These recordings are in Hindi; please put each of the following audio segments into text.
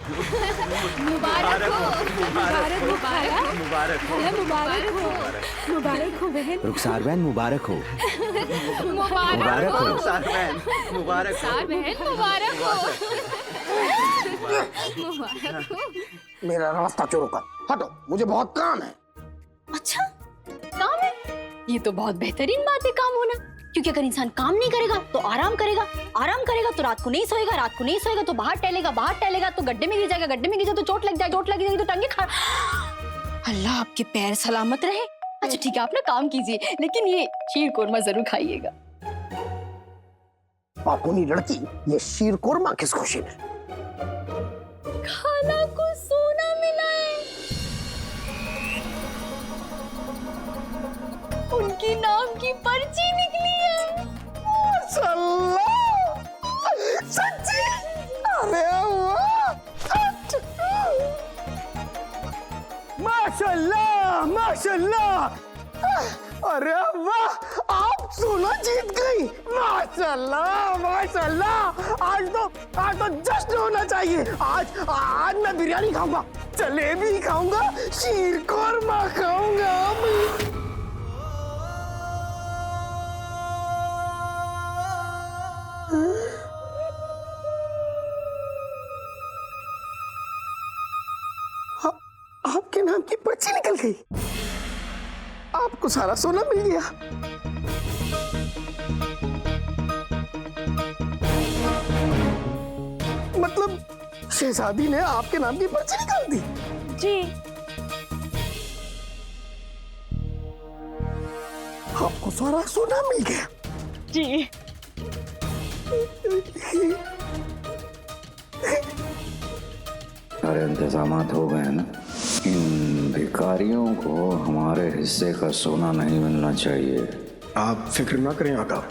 मुबारक हो। मुबारक हो खाला, मुबारक हो। मुबारक हो, मुबारक हो बहन। रुखसार बहन मुबारक हो। मुबारक हो। रुखसार बहन मुबारक हो। रुखसार बहन मुबारक हो। मुबारक हो। मेरा रास्ता चोरों का हटो, मुझे बहुत काम है। अच्छा काम है, ये तो बहुत बेहतरीन बात है काम होना, क्योंकि अगर इंसान काम नहीं करेगा तो आराम करेगा, आराम करेगा तो रात को नहीं सोएगा, रात को नहीं सोएगा तो बाहर टहलेगा तो गड्ढे में गिर जाएगा, गड्ढे में गिर जाए तो चोट लग जाएगी तो टांगे खा। अल्लाह आपके पैर सलामत रहे। अच्छा ठीक है, आप ना काम कीजिए, लेकिन ये शीर कोरमा जरूर खाइएगा। पापुनी लड़की, ये शीर कोरमा किस खुशी में? खाला को सोना मिला है, उनकी नाम की पर्ची निकली है। माशाल्लाह, सच्ची? अरे वाह! माशाल्लाह, माशाल्लाह! अरे वाह, आप सोना जीत गई। माशाल्लाह, माशाल्लाह! आज तो जश्न होना चाहिए। आज मैं बिरयानी खाऊंगा, जलेबी खाऊंगा, शीर कोरमा खाऊंगा। आपके नाम की पर्ची निकल गई, आपको सारा सोना मिल गया। मतलब शहजादी ने आपके नाम की पर्ची निकाल दी? जी आपको सारा सोना मिल गया? जी। सारे इंतजामात हो गए ना? इन भिखारियों को हमारे हिस्से का सोना नहीं मिलना चाहिए। आप फिक्र ना करें आका,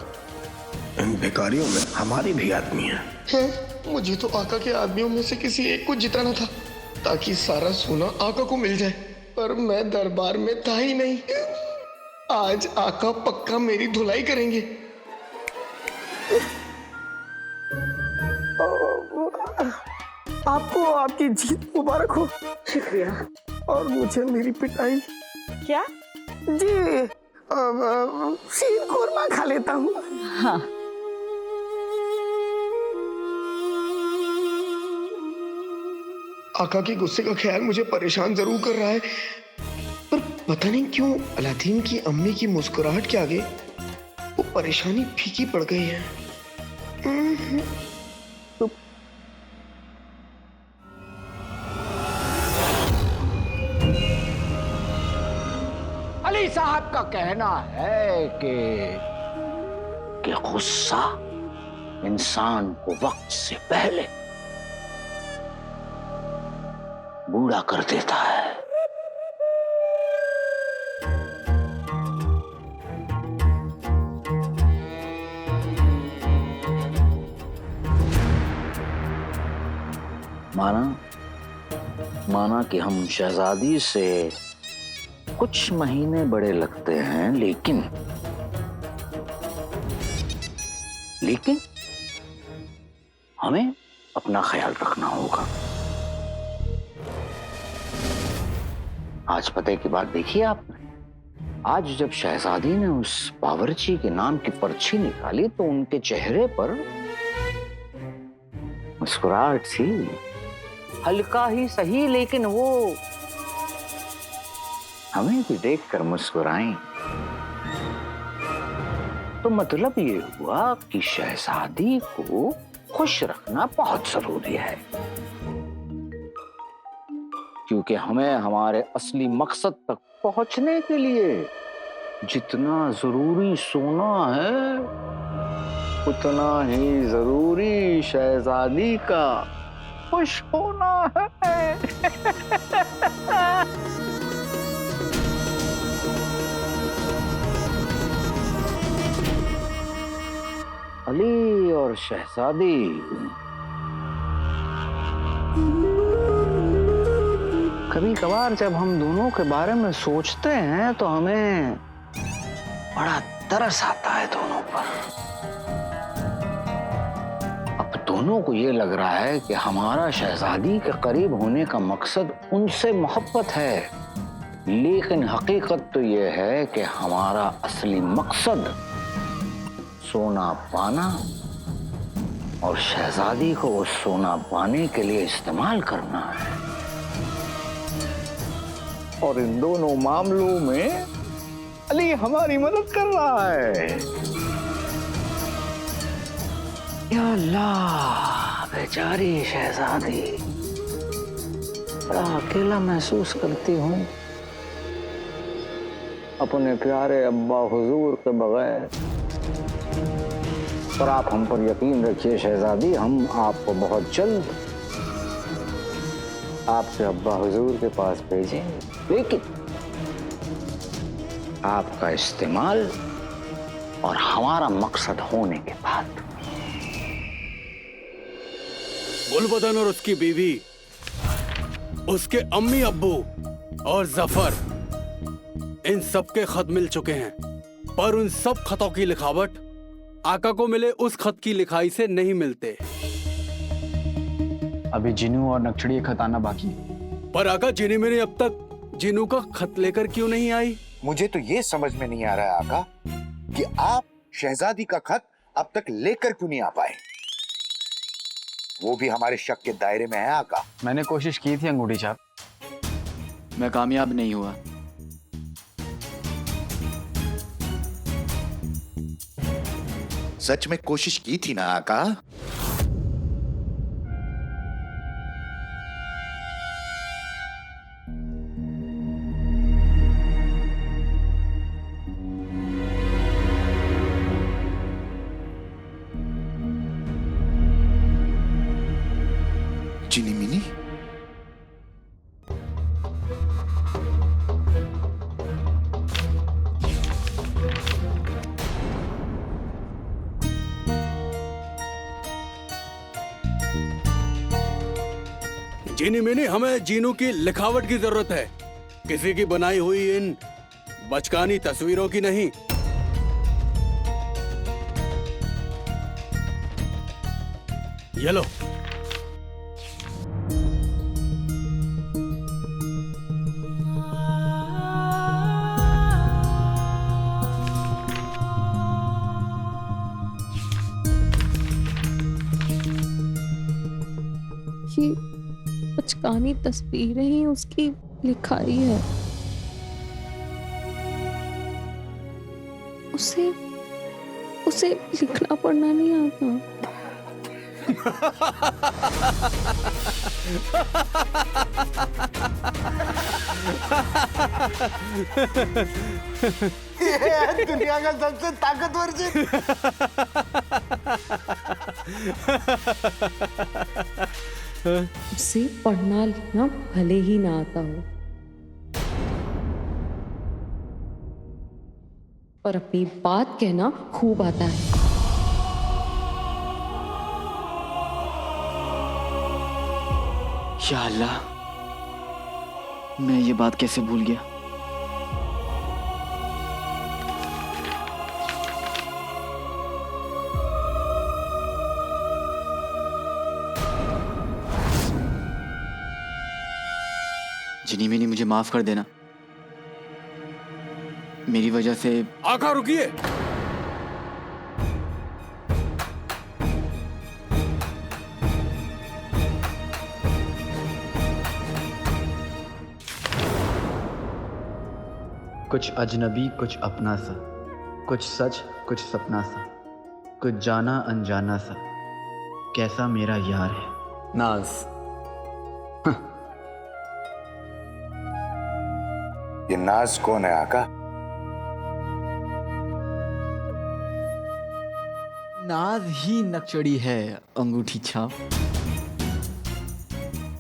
इन भिखारियों में हमारे भी आदमी हैं। मुझे तो आका के आदमियों में से किसी एक को जिताना था ताकि सारा सोना आका को मिल जाए, पर मैं दरबार में था ही नहीं। आज आका पक्का मेरी धुलाई करेंगे। आपको आपकी जीत मुबारक हो। शुक्रिया। और मुझे मेरी पिटाई। क्या? जी शीर कोरमा खा लेता हूँ। हाँ आका के गुस्से का ख्याल मुझे परेशान जरूर कर रहा है, पर पता नहीं क्यों अलादीन की अम्मी की मुस्कुराहट के आगे वो परेशानी फीकी पड़ गई है। अली साहब का कहना है कि गुस्सा इंसान को वक्त से पहले बूढ़ा कर देता है। माना कि हम शहजादी से कुछ महीने बड़े लगते हैं, लेकिन हमें अपना ख्याल रखना होगा। आज पते की बात देखी आपने? आज जब शहजादी ने उस बावर्ची के नाम की पर्ची निकाली तो उनके चेहरे पर मुस्कुराहट थी, हल्का ही सही, लेकिन वो हमें भी देखकर मुस्कुराई। तो मतलब ये हुआ कि शहजादी को खुश रखना बहुत जरूरी है, क्योंकि हमें हमारे असली मकसद तक पहुंचने के लिए जितना जरूरी सोना है, उतना ही जरूरी शहजादी का खुश होना है। अली और शहजादी कभी कभार जब हम दोनों के बारे में सोचते हैं तो हमें बड़ा तरस आता है दोनों पर। अब दोनों दोनों को ये लग रहा है कि हमारा शहजादी के करीब होने का मकसद उनसे मोहब्बत है, लेकिन हकीकत तो ये है कि हमारा असली मकसद सोना पाना और शहजादी को उस सोना पाने के लिए इस्तेमाल करना है। और इन दोनों मामलों में अली हमारी मदद कर रहा है। या अल्लाह, बेचारी शहजादी, बड़ा अकेला महसूस करती हूँ अपने प्यारे अब्बा हुजूर के बगैर। पर आप हम पर यकीन रखिए शहजादी, हम आपको बहुत जल्द आपके अब्बा हुजूर के पास भेजेंगे, लेकिन आपका इस्तेमाल और हमारा मकसद होने के बाद। गुलबदन और उसकी बीवी, उसके अम्मी अब्बू और जफर, इन सब के खत मिल चुके हैं, पर उन सब खतों की लिखावट आका को मिले उस खत की लिखाई से नहीं मिलते। अभी जिनू और नक्शड़ी खत आना बाकी है। पर आका, जिनी मेरी अब तक जिनू का खत लेकर क्यों नहीं आई? मुझे तो ये समझ में नहीं आ रहा है आका कि आप शहजादी का खत अब तक लेकर क्यों नहीं आ पाए। वो भी हमारे शक के दायरे में है आका। मैंने कोशिश की थी अंगूठी छाप, मैं कामयाब नहीं हुआ। सच में कोशिश की थी ना आका? जिनी मिनी, जिनी मिनी, हमें जीनू की लिखावट की जरूरत है, किसी की बनाई हुई इन बचकानी तस्वीरों की नहीं। ये लो। ये बचकानी तस्वीरें ही उसकी लिखाई है। उसे उसे लिखना पढ़ना नहीं आता। ये दुनिया का सबसे ताकतवर चीज। उसे पढ़ना लिखना भले ही ना आता हो, पर अपनी बात कहना खूब आता है। या अल्लाह, मैं ये बात कैसे भूल गया। जिनी मिनी, मुझे माफ कर देना, मेरी वजह से। आका रुकिए। कुछ अजनबी कुछ अपना सा, कुछ सच कुछ सपना सा, कुछ जाना अनजाना सा, कैसा मेरा यार है नाज। ये नाज कौन है आका? नाज ही नक्शड़ी है, अंगूठी छाप।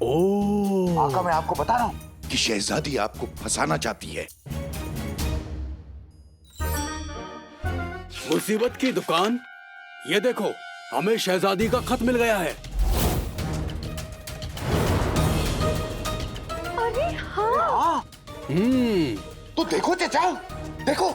ओह, आका, मैं आपको बता रहा हूं कि शहजादी आपको फंसाना चाहती है। मुसीबत की दुकान, ये देखो, हमें शहजादी का खत मिल गया है। अरे हाँ, तो देखो चाचा, देखो।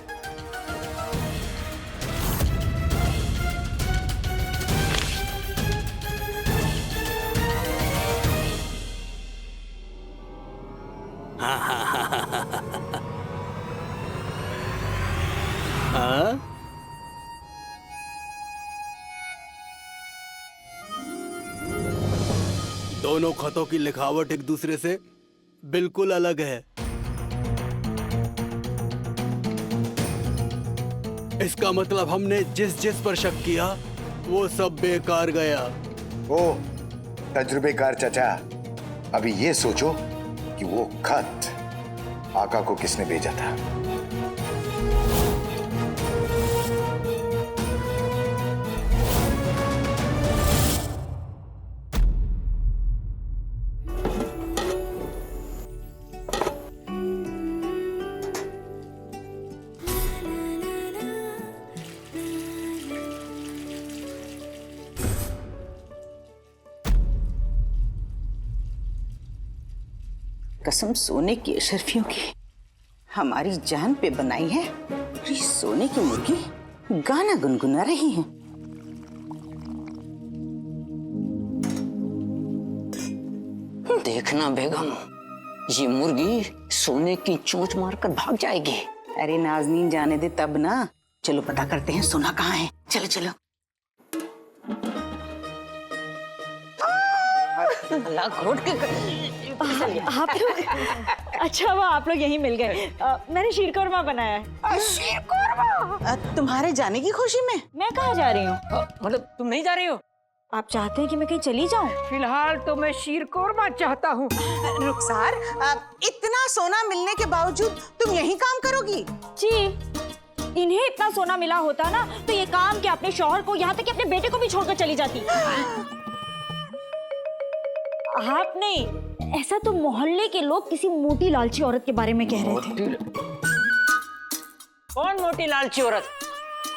दोनों खतों की लिखावट एक दूसरे से बिल्कुल अलग है। इसका मतलब हमने जिस जिस पर शक किया वो सब बेकार गया। ओ तजुर्बेकार चाचा, अभी ये सोचो कि वो खत आका को किसने भेजा था। कसम सोने की अशरफियों की हमारी जान पे बनाई है। और ये सोने की मुर्गी गाना गुनगुना रही है। देखना बेगम, ये मुर्गी सोने की चोंच मारकर भाग जाएगी। अरे नाज़नीन जाने दे तब ना। चलो पता करते हैं सोना कहाँ है। चलो चलो। अल्लाह घोट के आप लोग अच्छा हुआ आप लोग यहीं मिल गए। मैंने शीरकोरमा बनाया है। शीरकोरमा? तुम्हारे जाने की खुशी में? मैं कहाँ जा रही हूँ? मतलब तुम नहीं जा रही हो? आप चाहते हैं कि मैं कहीं चली जाऊँ? फिलहाल तो मैं शीरकोरमा चाहता हूँ। रुखसार, इतना सोना मिलने के बावजूद तुम यही काम करोगी? जी, इन्हें इतना सोना मिला होता ना तो ये काम क्या अपने शौहर को, यहाँ तक कि अपने बेटे को भी छोड़कर चली जाती। आप नहीं, ऐसा तो मोहल्ले के लोग किसी मोटी लालची औरत के बारे में कह रहे थे। कौन मोटी लालची औरत?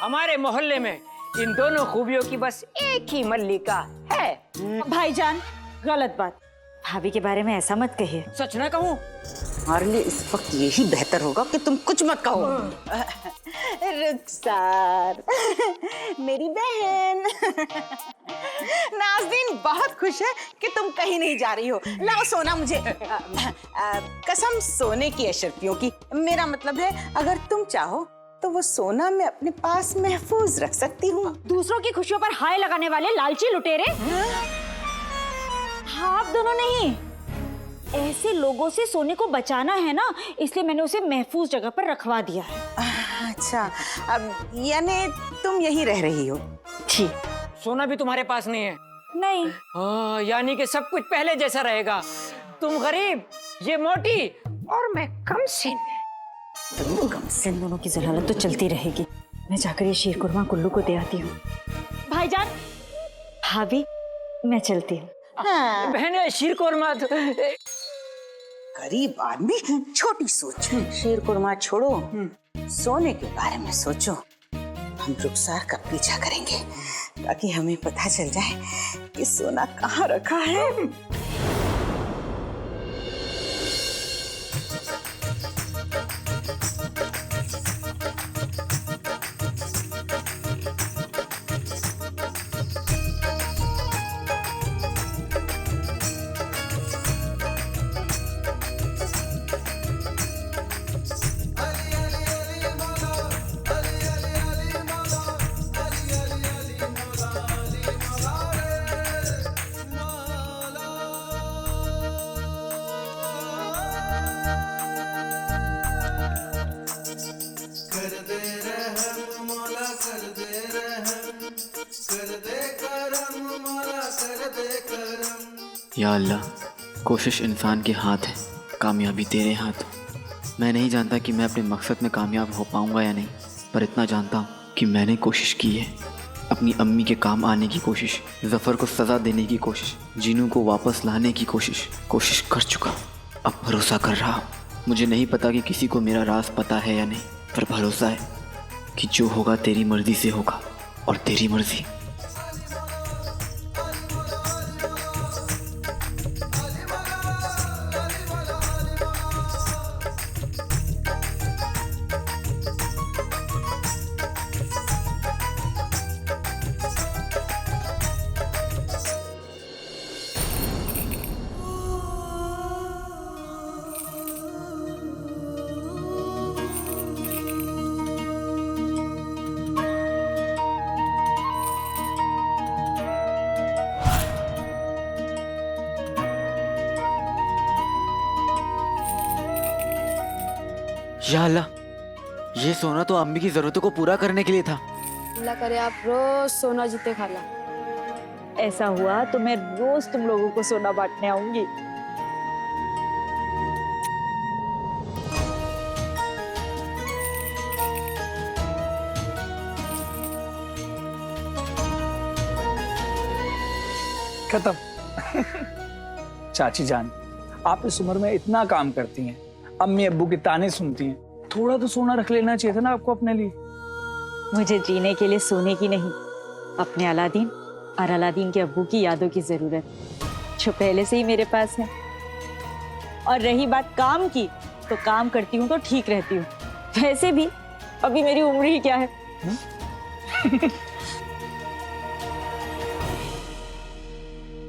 हमारे मोहल्ले में इन दोनों खूबियों की बस एक ही मल्लिका है। भाईजान, गलत बात। भाभी के बारे में ऐसा मत कहिए। सच ना कहूँ? हमारे लिए इस वक्त यही बेहतर होगा कि तुम कुछ मत कहो। रुखसार, मेरी बहन। नाज़नीन बहुत खुश है कि तुम कहीं नहीं जा रही हो। लाओ सोना मुझे। कसम सोने की अशरफियों की, मेरा मतलब है अगर तुम चाहो तो वो सोना मैं अपने पास महफूज रख सकती हूँ। दूसरों की खुशियों पर हाय लगाने वाले लालची लुटेरे। हाँ, आप दोनों नहीं, ऐसे लोगों से सोने को बचाना है ना, इसलिए मैंने उसे महफूज जगह पर रखवा दिया है। अच्छा, अब यानी तुम यहीं रह रही हो? जी। सोना भी तुम्हारे पास नहीं है? नहीं। हाँ, यानी कि सब कुछ पहले जैसा रहेगा। तुम गरीब, ये मोटी और मैं कमसिन। दोनों कमसिन, दोनों की जलालत तो चलती रहेगी। मैं जाकर ये शीरकुरमा कुल्लू को दे आती हूँ। भाईजान, भाभी, मैं चलती हूँ। हाँ। बहन, शीरकुरमा तो गरीब आदमी, छोटी सोच। शीरकुरमा छोड़ो, सोने के बारे में सोचो। हम रुखसार का पीछा करेंगे ताकि हमें पता चल जाए कि सोना कहाँ रखा है। या अल्लाह, कोशिश इंसान के हाथ है, कामयाबी तेरे हाथ। मैं नहीं जानता कि मैं अपने मकसद में कामयाब हो पाऊंगा या नहीं, पर इतना जानता हूँ कि मैंने कोशिश की है। अपनी अम्मी के काम आने की कोशिश, जफ़र को सज़ा देने की कोशिश, जीनू को वापस लाने की कोशिश कर चुका। अब भरोसा कर रहा हूँ। मुझे नहीं पता कि किसी को मेरा राज पता है या नहीं, पर भरोसा है कि जो होगा तेरी मर्जी से होगा, और तेरी मर्जी। या अल्लाह, ये सोना तो अम्मी की जरूरतों को पूरा करने के लिए था। अल्लाह करे आप रोज सोना जीते खाला। ऐसा हुआ तो मैं रोज तुम लोगों को सोना बांटने आऊंगी। खत्म। चाची जान, आप इस उम्र में इतना काम करती हैं, अम्मी अब्बू के ताने सुनती हैं, थोड़ा तो सोना रख लेना चाहिए था ना आपको अपने लिए। मुझे जीने के लिए सोने की नहीं, अपने अलादीन और अलादीन के अब्बू की यादों की जरूरत, जो पहले से ही मेरे पास है। और रही बात काम की, तो काम करती हूँ तो ठीक रहती हूँ। वैसे भी अभी मेरी उम्र ही क्या है।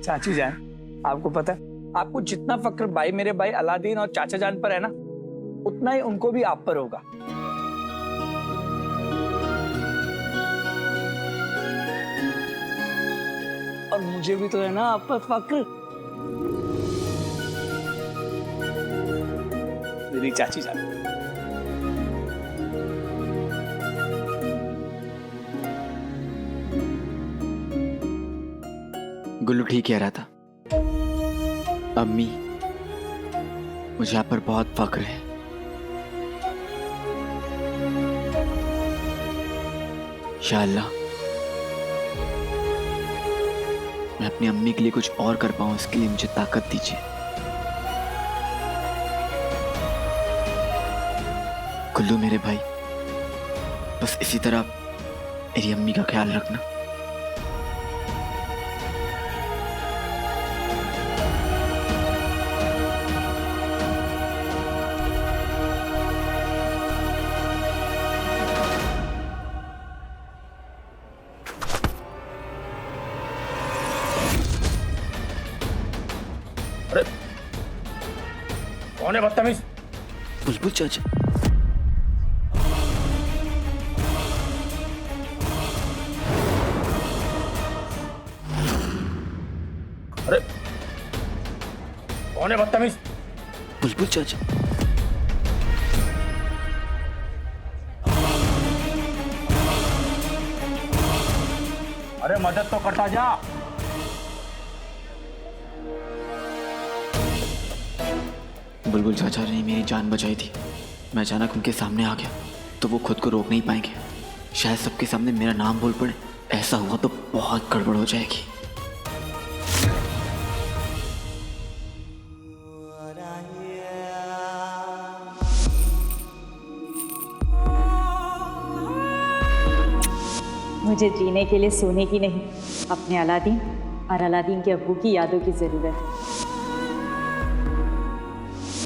चाची जान, आपको पता है, आपको जितना फक्र भाई मेरे भाई अलादीन और चाचा जान पर है ना, उतना ही उनको भी आप पर होगा। और मुझे भी तो है ना आप पर फक्र, मेरी चाची जान। गुल्लू ठीक कह रहा था। अम्मी, मुझे आप पर बहुत फक्र है। या अल्लाह, मैं अपनी अम्मी के लिए कुछ और कर पाऊं, इसके लिए मुझे ताकत दीजिए। गुल्लू मेरे भाई, बस इसी तरह मेरी अम्मी का ख्याल रखना। कौन है बदतमीज? बुलबुल चाचा। अरे कौन है बदतमीज? बुलबुल चाचा। अरे मदद तो करता जा। बुलबुल चाचा ने मेरी जान बचाई थी। मैं अचानक उनके सामने आ गया तो वो खुद को रोक नहीं पाएंगे। शायद सबके सामने मेरा नाम बोल पड़े। ऐसा हुआ तो बहुत गड़बड़ हो जाएगी। मुझे जीने के लिए सोने की नहीं, अपने अलादीन और अलादीन के अब्बू की यादों की जरूरत है।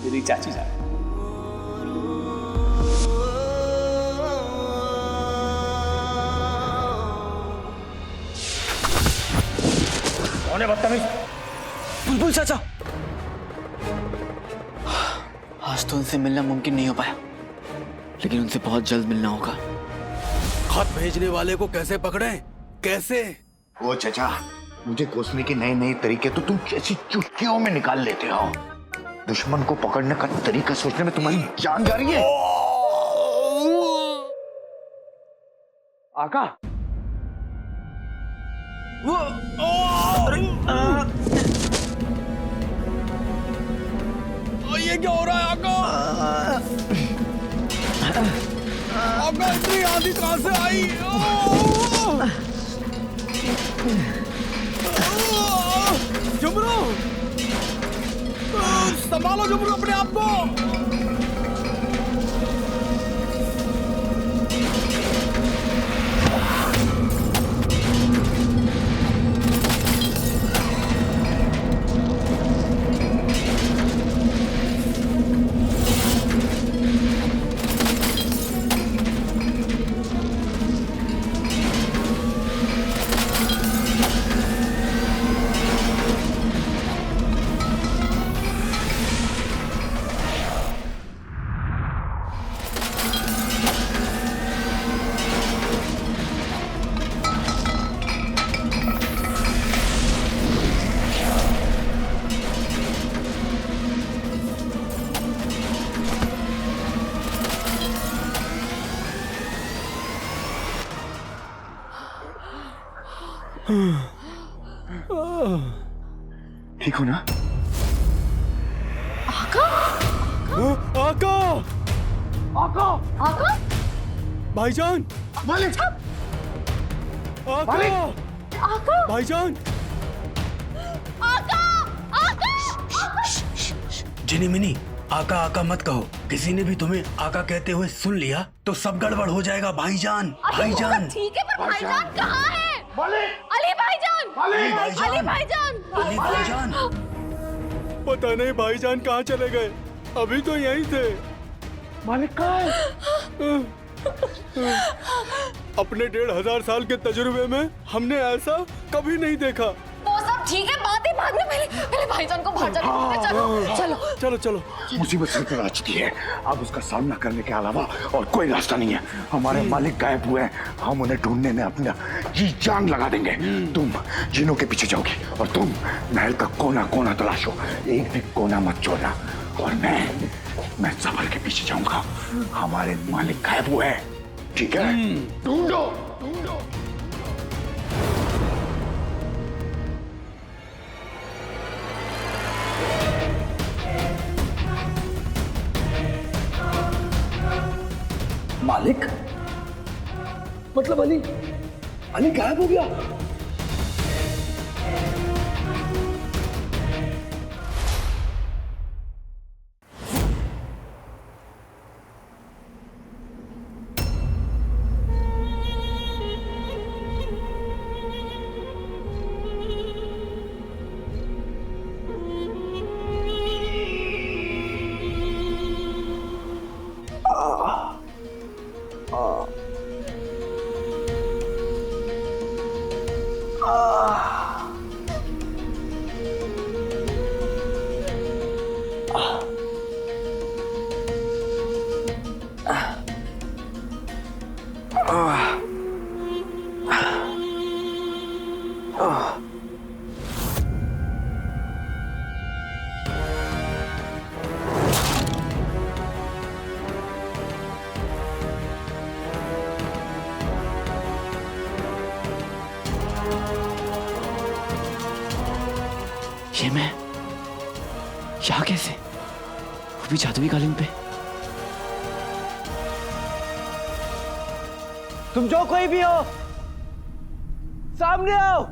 मेरी चाची जान। कौन है बदतमीज? बुलबुल चाचा। आज तो उनसे मिलना मुमकिन नहीं हो पाया, लेकिन उनसे बहुत जल्द मिलना होगा। खत भेजने वाले को कैसे पकड़े? कैसे? ओ चाचा, मुझे कोसने के नए नए तरीके तो तुम कैसी चुटकियों में निकाल लेते हो। दुश्मन को पकड़ने का तरीका सोचने में तुम्हारी जान जा रही है। आका, ये क्या हो रहा है आका? आका, इतनी आंधी कहां से आई? जुमरू, संभालो जुमरू अपने आप को। ठीक हो ना? आका आका आका भाईजान मालिक आका आका भाईजान आका आका जिनी मिनी आका आका मत कहो। किसी ने भी तुम्हें आका कहते हुए सुन लिया तो सब गड़बड़ हो जाएगा भाईजान। भाईजान ठीक है पर भाईजान कहाँ है? अली भाईजान अली भाईजान अली भाईजान पता नहीं भाईजान कहाँ चले गए, अभी तो यहीं थे। मालिक कहाँ है? अपने 1500 साल के तजुर्बे में हमने ऐसा कभी नहीं देखा। वो सब ठीक है, बात ही बाद में, पहले भाईजान को बाहर जाने दो। चलो चलो चलो चलो मुसीबत सर पर आ चुकी है, अब उसका सामना करने के अलावा और कोई रास्ता नहीं है। हमारे मालिक गायब हुए हैं, हम उन्हें ढूंढने में अपना जी जान लगा देंगे। तुम जिनों के पीछे जाओगी और तुम महल का कोना कोना तलाशो, एक भी कोना मत छोड़ना। और मैं सफर के पीछे जाऊंगा, हमारे मालिक गायब हुए हैं, ठीक है? ढूंढो ढूंढो। मालिक मतलब अली गायब हो गया? ये मैं यहाँ कैसे, वो भी जादुई कालीन पे? तुम जो कोई भी हो सामने आओ।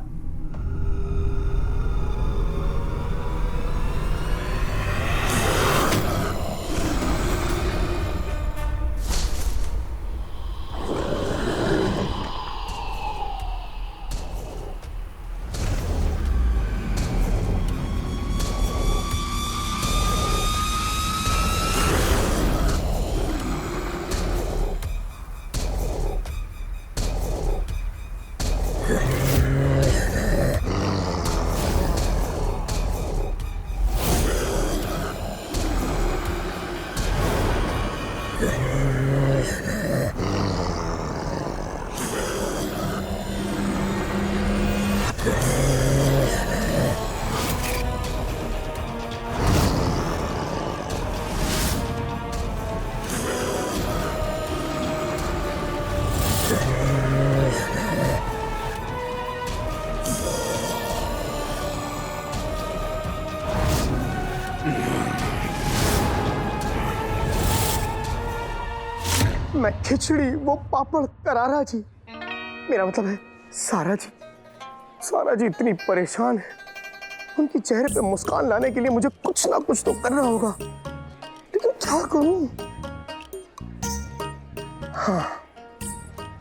मैं खिचड़ी, वो पापड़, करारा जी, मेरा मतलब है सारा जी। सारा जी इतनी परेशान है, उनके चेहरे पे मुस्कान लाने के लिए मुझे कुछ ना कुछ तो करना होगा, लेकिन क्या करूं? हाँ,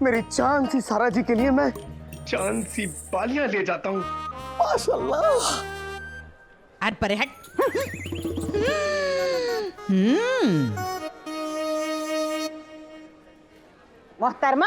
मेरी चांद सी सारा जी के लिए मैं चांद सी बालियां ले जाता हूँ। माशाल्लाह। अरे परे हट। मोहतरमा,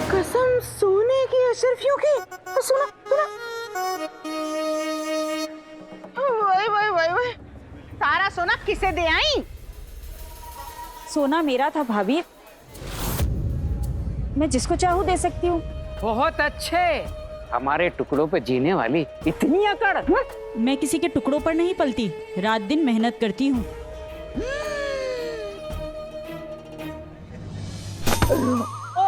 कसम सोने की अशरफियों की। सुना सुना, वही सारा सोना किसे दे आई? सोना मेरा था भाभी, मैं जिसको चाहूँ दे सकती हूँ। बहुत अच्छे, हमारे टुकड़ों पे जीने वाली इतनी अकड़। मैं किसी के टुकड़ों पर नहीं पलती, रात दिन मेहनत करती हूँ। ओ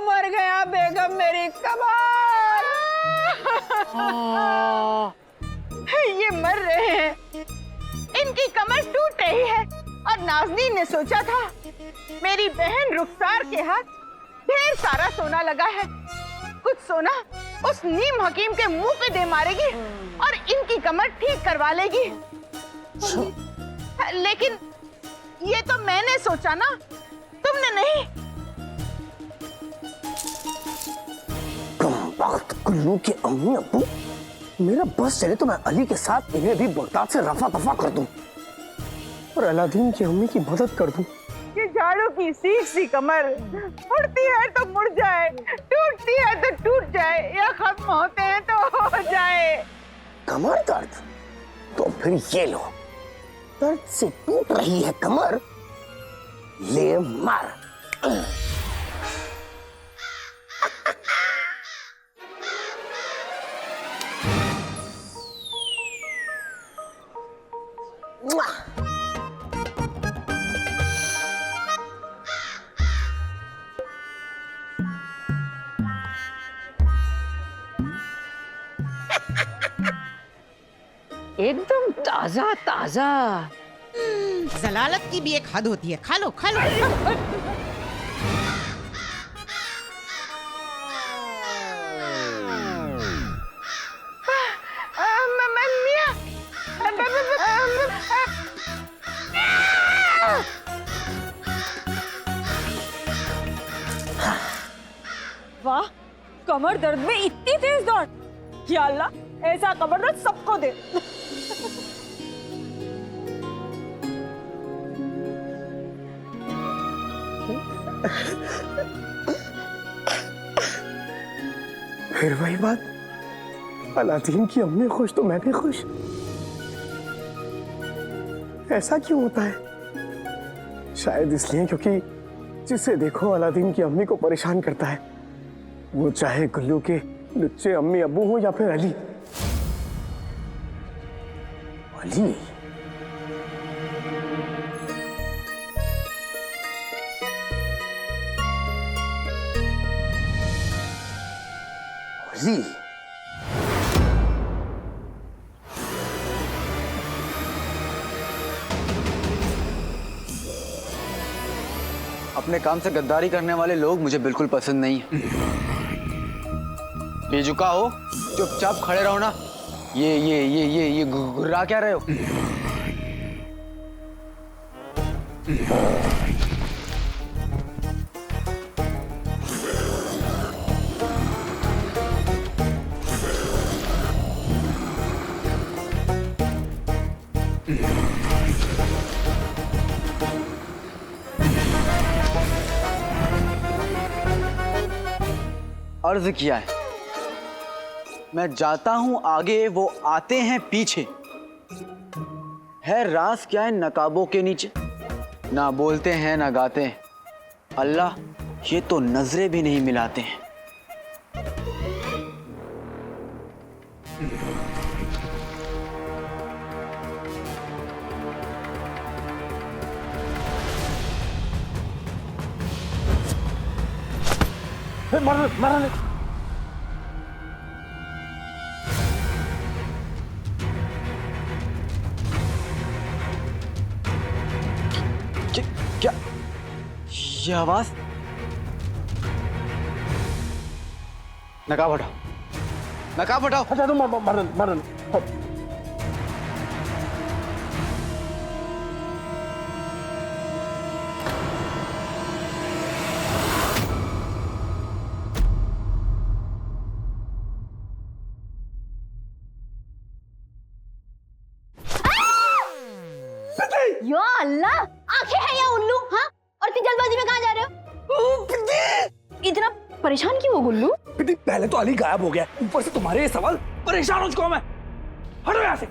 मर गया बेगम मेरी कमर। ये मर रहे हैं, इनकी कमर टूट रही है। और नाज़नीन ने सोचा था मेरी बहन रुखसार के हाथ ढेर सारा सोना लगा है, कुछ सोना उस नीम हकीम के मुंह पे दे मारेगी और इनकी कमर ठीक करवा लेगी। लेकिन ये तो मैंने सोचा ना, तुमने नहीं। कम वक्त कुल्लू के अम्मी अब्बू, मेरा बस चले तो मैं अली के साथ इन्हें भी बगदाद से रफा दफा कर दूं और अलादीन की अम्मी की मदद कर दूं। ये झाड़ू की सीख सी कमर मुड़ती है तो मुड़ जाए, टूटती है तो टूट जाए, या खत्म होते हैं तो हो जाए। कमर दर्द? तो फिर ये लो, दर्द से टूट रही है कमर, ले मार। एकदम ताजा ताजा। जलालत की भी एक हद होती है। खा लो खा लो। वाह, कमर दर्द में इतनी तेज दौड़। या अल्लाह, ऐसा कमर दर्द सबको दे। फिर वही बात, अलादीन की अम्मी खुश तो मैं भी खुश। ऐसा क्यों होता है? शायद इसलिए क्योंकि जिसे देखो अलादीन की अम्मी को परेशान करता है, वो चाहे गुल्लू के लुच्चे अम्मी अब्बू हो या फिर अली। अली अली अपने काम से गद्दारी करने वाले लोग मुझे बिल्कुल पसंद नहीं है। बेजुका हो, चुपचाप खड़े रहो ना। ये घुर्रा क्या रहे हो? अर्ज किया है, मैं जाता हूं आगे, वो आते हैं पीछे। है राज क्या है नकाबों के नीचे, ना बोलते हैं ना गाते हैं। अल्लाह, ये तो नजरें भी नहीं मिलाते हैं। मर क्या ये आवाज? नकाब हटाओ, नकाब हटाओ। अच्छा तुम मर या अल्लाह, आंखें हैं या उल्लू? हाँ, और इतनी जल्दबाजी में कहाँ जा रहे हो? इतना परेशान क्यों हो गुल्लू? पहले तो अली गायब हो गया, ऊपर से तुम्हारे ये सवाल, परेशान हो चुका हूं मैं। हटो यहाँ से।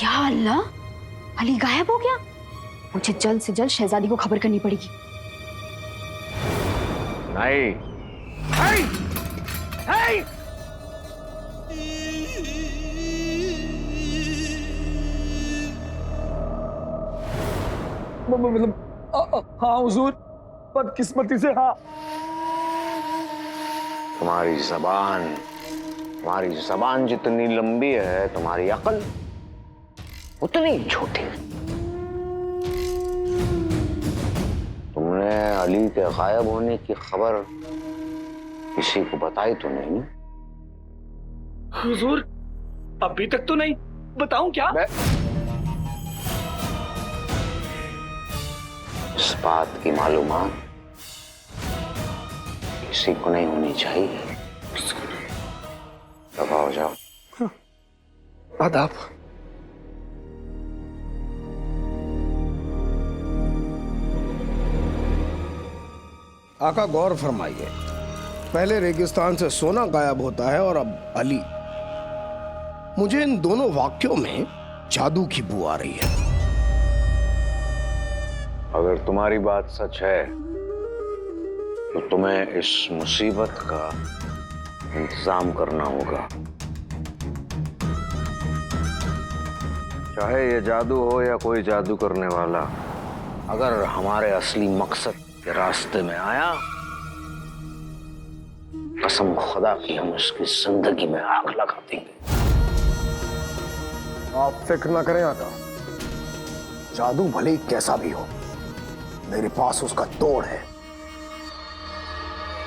या अल्लाह, अली गायब हो गया। मुझे जल्द से जल्द शहजादी को खबर करनी पड़ेगी। आई आई आई मतलब हाँ हुजूर, बदकिस्मती से हाँ। तुम्हारी जबान जितनी लंबी है, तुम्हारी अकल उतनी छोटी। तुमने अली के गायब होने की खबर किसी को बताई तो नहीं? हुजूर अभी तक तो नहीं। बताऊं क्या? इस बात की मालूमात किसी को नहीं होनी चाहिए। दफा हो जाओ। आदाब। आका गौर फरमाइए, पहले रेगिस्तान से सोना गायब होता है और अब अली। मुझे इन दोनों वाक्यों में जादू की बू आ रही है। अगर तुम्हारी बात सच है तो तुम्हें इस मुसीबत का इंतजाम करना होगा। चाहे ये जादू हो या कोई जादू करने वाला, अगर हमारे असली मकसद के रास्ते में आया, कसम खुदा की हम उसकी जिंदगी में आग लगा देंगे। आप फिक्र ना करें आका, जादू भले ही कैसा भी हो, मेरे पास उसका तोड़ है।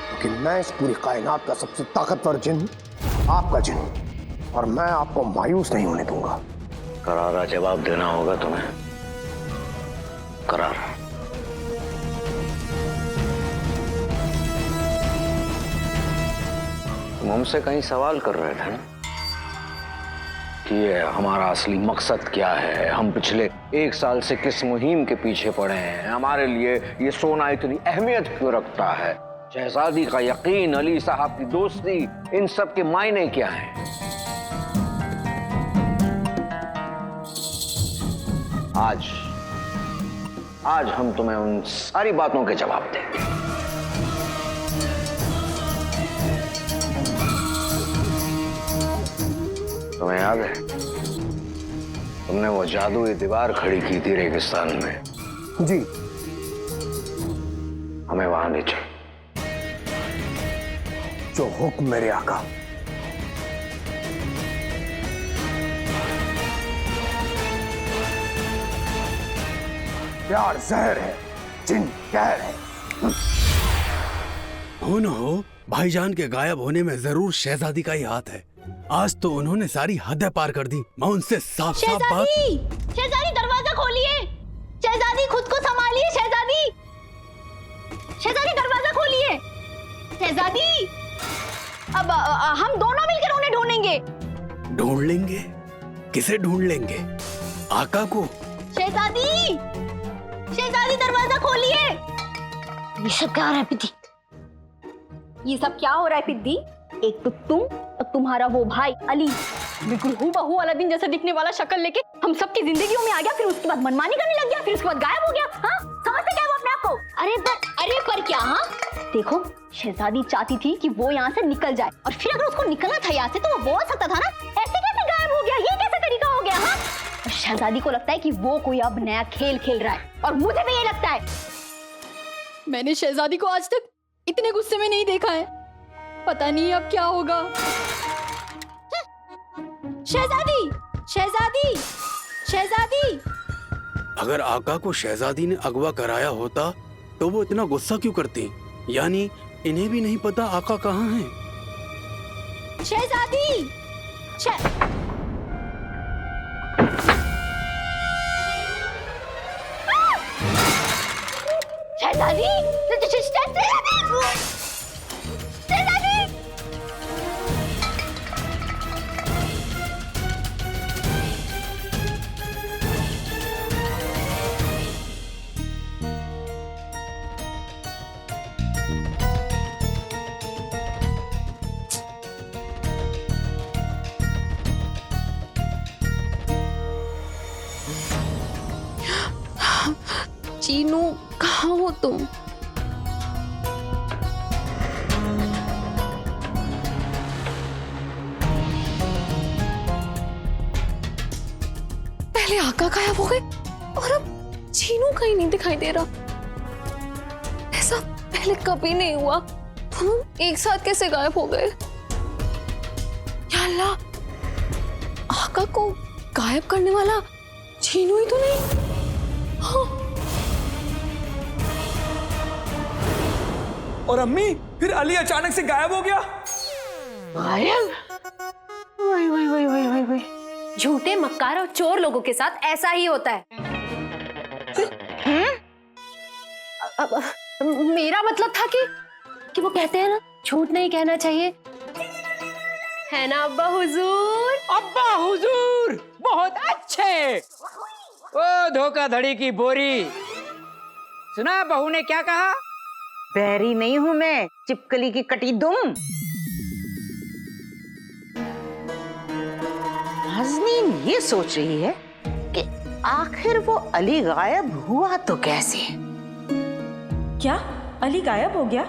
क्योंकि मैं इस पूरी कायनात का सबसे ताकतवर जिन आपका जिन हूं, और मैं आपको मायूस नहीं होने दूंगा। करारा जवाब देना होगा तुम्हें, करारा। तुम हमसे कहीं सवाल कर रहे थे ना कि ये हमारा असली मकसद क्या है, हम पिछले 1 साल से किस मुहिम के पीछे पड़े हैं, हमारे लिए ये सोना इतनी अहमियत क्यों रखता है, शहजादी का यकीन, अली साहब की दोस्ती, इन सब के मायने क्या हैं? आज हम तुम्हें उन सारी बातों के जवाब देंगे। तुम्हें याद है तुमने वो जादुई दीवार खड़ी की थी रेगिस्तान में? जी। हमें वहां ले चल। जो हुक्म मेरे आका। प्यार जहर है, जिन कहर है। हो न हो, भाईजान के गायब होने में जरूर शहजादी का ही हाथ है। आज तो उन्होंने सारी हदें पार कर दी। मैं उनसे साफ साफ बात। शहजादी दरवाजा खोलिए, शहजादी खुद को संभालिए, शहजादी दरवाजा खोलिए, शहजादी। अब हम दोनों मिलकर उन्हें ढूंढेंगे। ढूंढ लेंगे? किसे ढूंढ लेंगे? आका को? शहजादी दरवाजा खोलिए। ये सब क्या हो रहा है पिद्दी? ये सब क्या हो रहा है पिद्दी? एक तो तुम और तुम्हारा वो भाई अली बिल्कुल हूबहू अलादीन जैसा दिखने वाला शक्ल लेके हम सबकी जिंदगियों में आ गया, फिर उसके बाद मनमानी करने लग गया, फिर उसके बाद गायब हो गया। हाँ, समझते क्या वो अपने आप को? अरे पर क्या? हाँ देखो, शहजादी चाहती थी कि वो यहाँ से निकल जाए, और फिर अगर उसको निकलना था यहाँ से तो वो बोल सकता था ना, ऐसे कैसे गायब हो गया, ये कैसे तरीका हो गया? हाँ, और शहजादी को लगता है कि वो कोई अब नया खेल खेल रहा है, और मुझे भी ये लगता है। मैंने शहजादी को आज तक इतने गुस्से में नहीं देखा है, पता नहीं अब क्या होगा। शहजादी। अगर आका को शहजादी ने अगवा कराया होता तो वो इतना गुस्सा क्यों करती? यानी इन्हें भी नहीं पता आका कहाँ है। शहजादी। चीनू, कहाँ हो तुम? पहले आका गायब हो गए और अब चीनू कहीं नहीं दिखाई दे रहा। ऐसा पहले कभी नहीं हुआ। हम एक साथ कैसे गायब हो गए? या अल्लाह, आका को गायब करने वाला चीनू ही तो नहीं? हाँ। और अम्मी, फिर अली अचानक से गायब हो गया। गायब? वही वही वही वही वही वही। झूठे, मक्कार और चोर लोगों के साथ ऐसा ही होता है। मेरा मतलब था कि वो कहते हैं ना, झूठ नहीं कहना चाहिए, है ना अब्बा हुजूर? अब्बा हुजूर बहुत अच्छे। ओ धोखाधड़ी की बोरी, सुना बहू ने क्या कहा? बैरी नहीं हूं मैं, चिपकली की कटी दुम। नाज़नीन ये सोच रही है कि आखिर वो अली गायब हुआ तो कैसे? क्या अली गायब हो गया?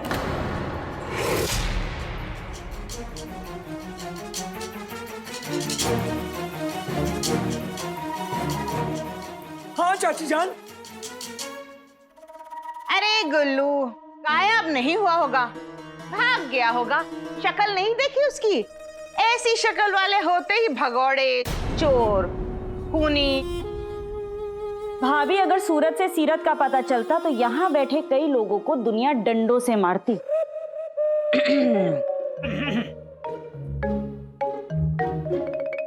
हाँ चाची जान। अरे गुल्लू, गायब नहीं हुआ होगा, भाग गया होगा। शक्ल नहीं देखी उसकी? ऐसी शक्ल वाले होते ही भगौड़े, चोर, खूनी। भाभी, अगर सूरत से सीरत का पता चलता तो यहाँ बैठे कई लोगों को दुनिया डंडों से मारती।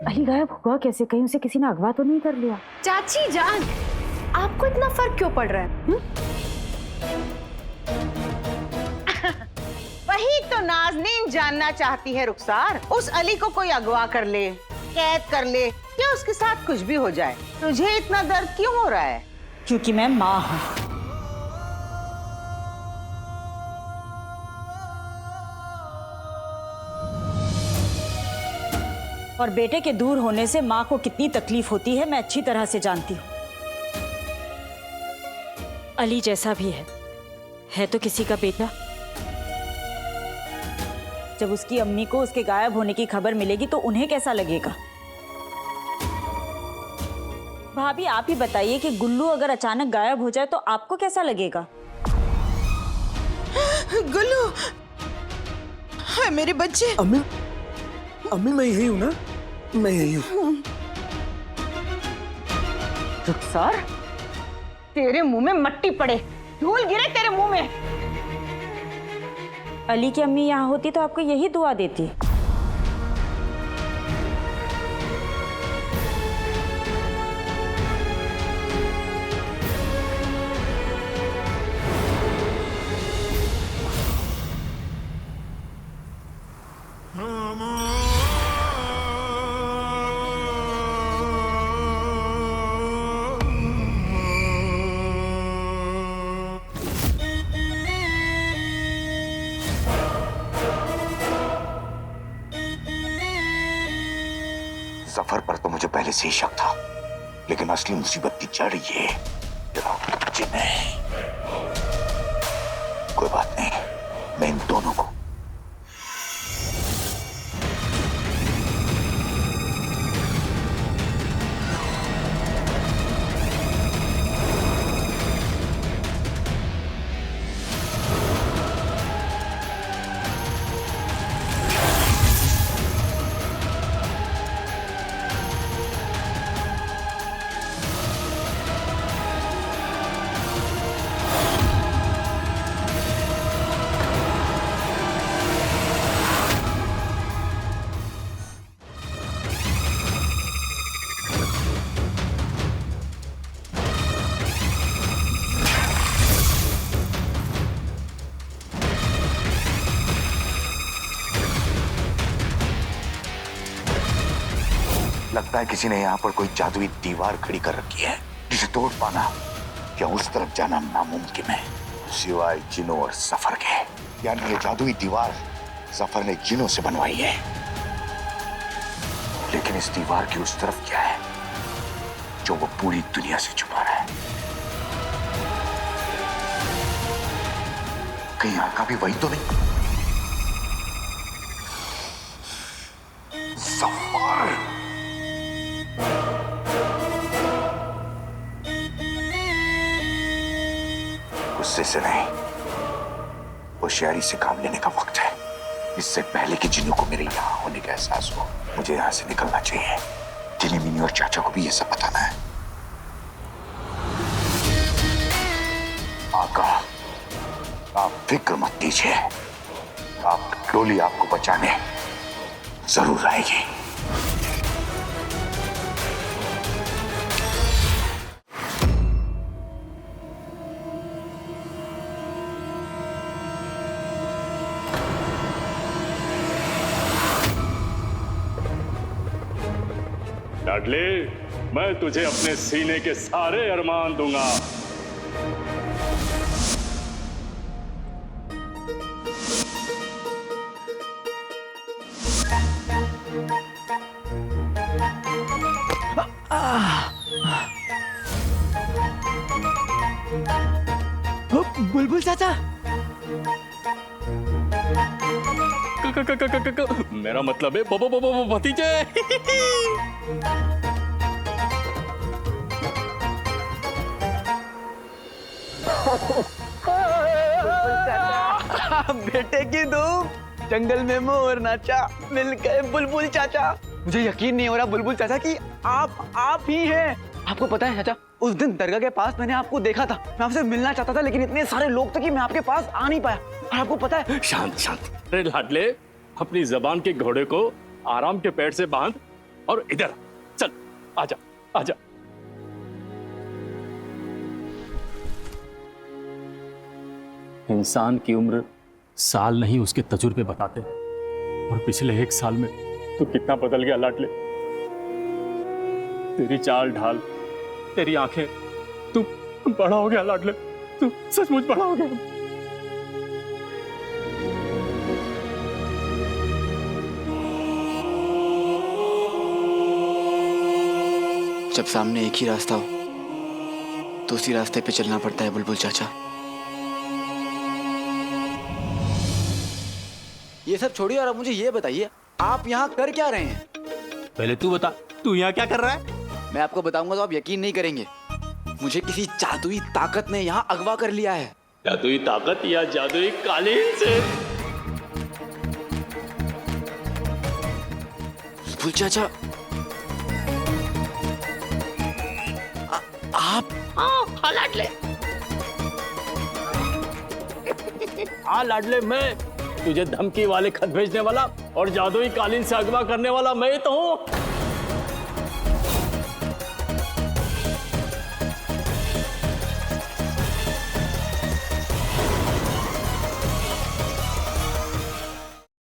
अली गायब हुआ कैसे? कहीं उसे किसी ने अगवा तो नहीं कर लिया? चाची जान, आपको इतना फर्क क्यों पड़ रहा है? वही तो नाज़नीन जानना चाहती है रुखसार। उस अली को कोई अगवा कर ले, कैद कर ले, या उसके साथ कुछ भी हो जाए, तुझे इतना दर्द क्यों हो रहा है? क्योंकि मैं माँ हूं। और बेटे के दूर होने से माँ को कितनी तकलीफ होती है मैं अच्छी तरह से जानती हूँ। अली जैसा भी है तो किसी का बेटा। जब उसकी अम्मी को उसके गायब होने की खबर मिलेगी तो उन्हें कैसा लगेगा? भाभी, आप ही बताइए कि गुल्लू अगर अचानक गायब हो जाए तो आपको कैसा लगेगा? गुल्लू, हाय मेरे बच्चे। अम्मी, अम्मी मैं यही हूँ ना, मैं यही हूँ। रुखसार, तेरे मुंह में मट्टी पड़े, धूल गिरे तेरे मुंह में। अली की अम्मी यहाँ होती तो आपको यही दुआ देती। जफर पर तो मुझे पहले से ही शक था, लेकिन असली मुसीबत की जड़ ये जिन है। कोई बात नहीं, मैं इन दोनों को लगता है किसी ने यहाँ पर कोई जादुई दीवार खड़ी कर रखी है, जिसे तोड़ पाना या उस तरफ जाना नामुमकिन है, सिवाय जिनों और सफर के। यानी ये जादुई दीवार सफर ने जिनों से बनवाई है। लेकिन इस दीवार की उस तरफ क्या है जो वो पूरी दुनिया से छुपा रहा है? कहीं आका भी वही तो नहीं? सफर गुस्से से नहीं, होशियारी से काम लेने का वक्त है। इससे पहले कि जिन्नू को मेरे यहाँ होने का एहसास हो, मुझे यहाँ से निकलना चाहिए। जिनी मिनी और चाचा को भी ये सब बताना है। आका, आप फिक्र मत कीजिए, आप टोली आपको बचाने जरूर आएगी। लाडले, मैं तुझे अपने सीने के सारे अरमान दूंगा। बुलबुल चाचा, मेरा मतलब है भतीजे। बेटे की धूप, जंगल में मोर नाचा, मिल गए बुलबुल चाचा। मुझे यकीन नहीं हो रहा बुलबुल चाचा कि आप ही हैं। आपको पता है चाचा, उस दिन दरगाह के पास मैंने आपको देखा था। मैं आपसे मिलना चाहता था, लेकिन इतने सारे लोग थे कि मैं आपके पास आ नहीं पाया। और आपको पता है, शांत शांत। अरे लाडले, अपनी जबान के घोड़े को आराम के पेड़ से बांध और इधर चल, आजा आजा। इंसान की उम्र साल नहीं उसके तजुर्बे बताते हैं। और पिछले 1 साल में तू कितना बदल गया लाडले। तेरी चाल ढाल, तेरी आंखें, तू बड़ा हो गया लाडले, तू सचमुच बड़ा हो गया। जब सामने एक ही रास्ता हो तो उसी रास्ते पे चलना पड़ता है बुलबुल चाचा। ये सब छोड़िए और अब मुझे ये बताइए, आप यहाँ कर क्या रहे हैं? पहले तू बता, तू यहाँ क्या कर रहा है? मैं आपको बताऊंगा तो आप यकीन नहीं करेंगे। मुझे किसी जादुई ताकत ने यहाँ अगवा कर लिया है। जादुई ताकत या जादुई कालीन से? बुलबुल चाचा, आप? हाँ लाडले। हाँ लाडले, मैं तुझे धमकी वाले खत भेजने वाला और जादुई कालीन से अगवा करने वाला मैं ही तो हूँ।